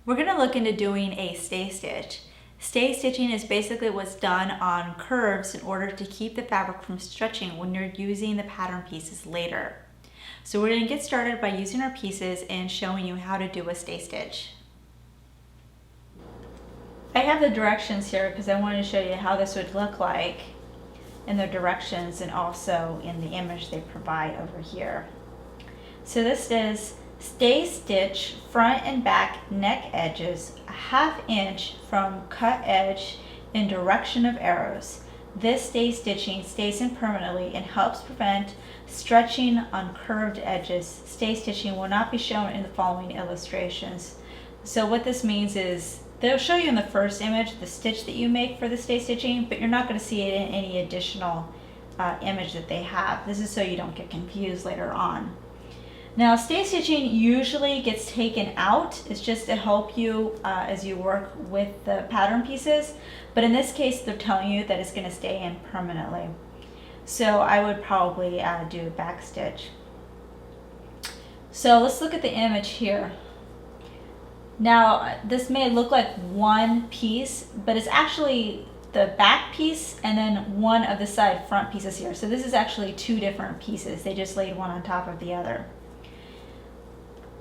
We're going to look into doing a stay stitch. Stay stitching is basically what's done on curves in order to keep the fabric from stretching when you're using the pattern pieces later. So we're going to get started by using our pieces and showing you how to do a stay stitch. I have the directions here because I wanted to show you how this would look like in the directions and also in the image they provide over here. So this is stay stitch front and back neck edges a 1/2 inch from cut edge in direction of arrows. This stay stitching stays in permanently and helps prevent stretching on curved edges. Stay stitching will not be shown in the following illustrations. So what this means is they'll show you in the first image the stitch that you make for the stay stitching, but you're not going to see it in any additional image that they have. This is so you don't get confused later on. Now, stay stitching usually gets taken out. It's just to help you as you work with the pattern pieces. But in this case, they're telling you that it's going to stay in permanently. So I would probably do a back stitch. So let's look at the image here. Now, this may look like one piece, but it's actually the back piece and then one of the side front pieces here. So this is actually two different pieces. They just laid one on top of the other.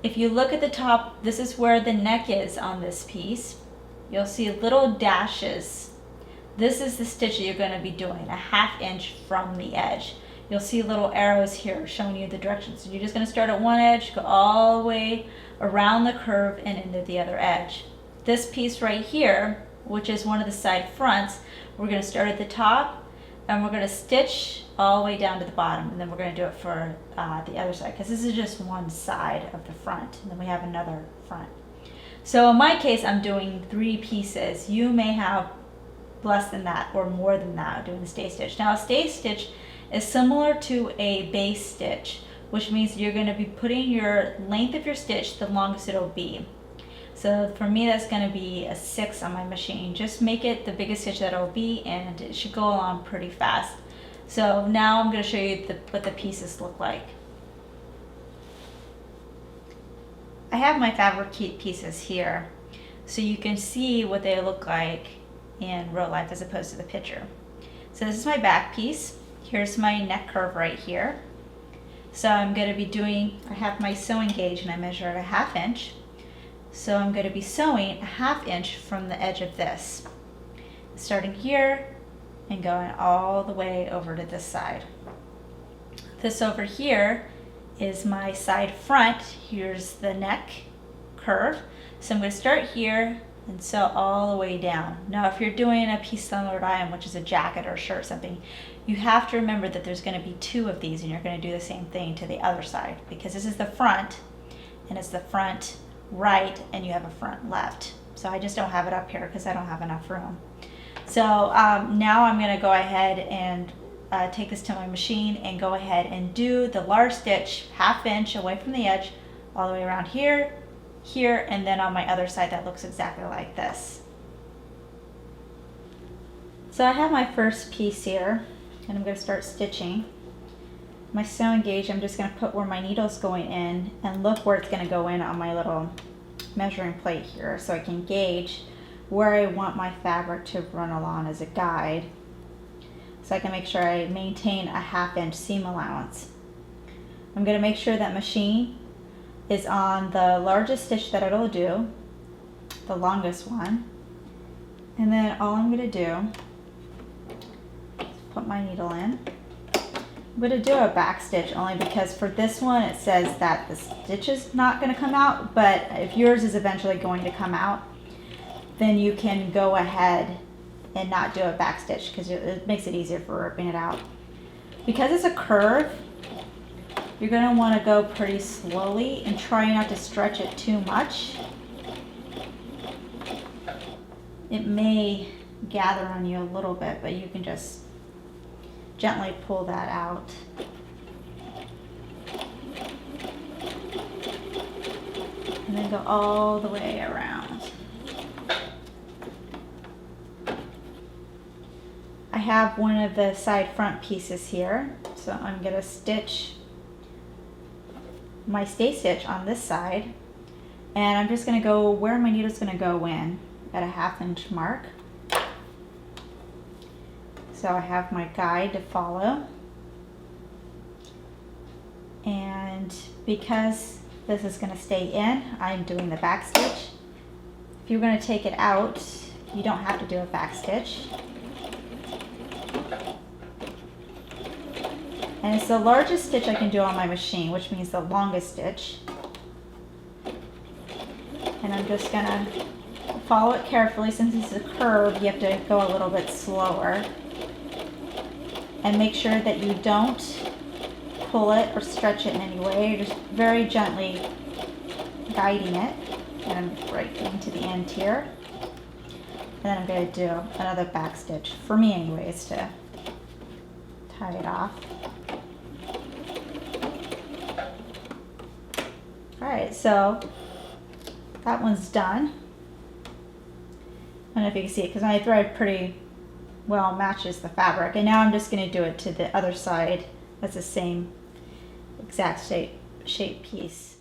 If you look at the top, this is where the neck is on this piece. You'll see little dashes. This is the stitch that you're going to be doing, a 1/2 inch from the edge. You'll see little arrows here showing you the direction. So you're just going to start at one edge, go all the way around the curve and into the other edge. This piece right here, which is one of the side fronts, we're going to start at the top and we're going to stitch all the way down to the bottom, and then we're going to do it for the other side because this is just one side of the front and then we have another front. So in my case, I'm doing 3 pieces. You may have less than that or more than that doing the stay stitch. Now, a stay stitch is similar to a base stitch, which means you're going to be putting your length of your stitch the longest it'll be. So for me, that's going to be a 6 on my machine. Just make it the biggest stitch that it'll be, and it should go along pretty fast. So now I'm going to show you what the pieces look like. I have my fabric pieces here, so you can see what they look like in real life as opposed to the picture. So this is my back piece. Here's my neck curve right here. So I'm going to be doing, I have my sewing gauge and I measure it a 1/2 inch. So I'm going to be sewing a 1/2 inch from the edge of this, starting here and going all the way over to this side. This over here is my side front. Here's the neck curve. So I'm going to start here and sew all the way down. Now, if you're doing a piece similar to I am, which is a jacket or a shirt or something, you have to remember that there's going to be 2 of these and you're going to do the same thing to the other side because this is the front and it's the front right and you have a front left. So I just don't have it up here because I don't have enough room. So now I'm going to go ahead and take this to my machine and go ahead and do the large stitch 1/2 inch away from the edge all the way around here, here, and then on my other side that looks exactly like this. So I have my first piece here and I'm going to start stitching. My sewing gauge, I'm just going to put where my needle's going in and look where it's going to go in on my little measuring plate here so I can gauge where I want my fabric to run along as a guide so I can make sure I maintain a 1/2 inch seam allowance. I'm going to make sure that machine is on the largest stitch that it'll do, the longest one, and then all I'm going to do is put my needle in. I'm going to do a back stitch only because for this one it says that the stitch is not going to come out, but if yours is eventually going to come out, then you can go ahead and not do a back stitch because it makes it easier for ripping it out. Because it's a curve, you're going to want to go pretty slowly and try not to stretch it too much. It may gather on you a little bit, but you can just gently pull that out. And then go all the way around. I have one of the side front pieces here, so I'm going to stitch my stay stitch on this side And I'm just gonna go where my needle's gonna go in at a 1/2 inch mark. So I have my guide to follow. And because this is gonna stay in, I'm doing the back stitch. If you're gonna take it out, you don't have to do a back stitch. And it's the largest stitch I can do on my machine, which means the longest stitch. And I'm just gonna follow it carefully. Since it's a curve, you have to go a little bit slower. And make sure that you don't pull it or stretch it in any way. You're just very gently guiding it. And I'm right into the end here. And then I'm gonna do another back stitch, for me anyways, to tie it off. Alright, so that one's done. I don't know if you can see it because my thread pretty well matches the fabric. And now I'm just going to do it to the other side. That's the same exact shape piece.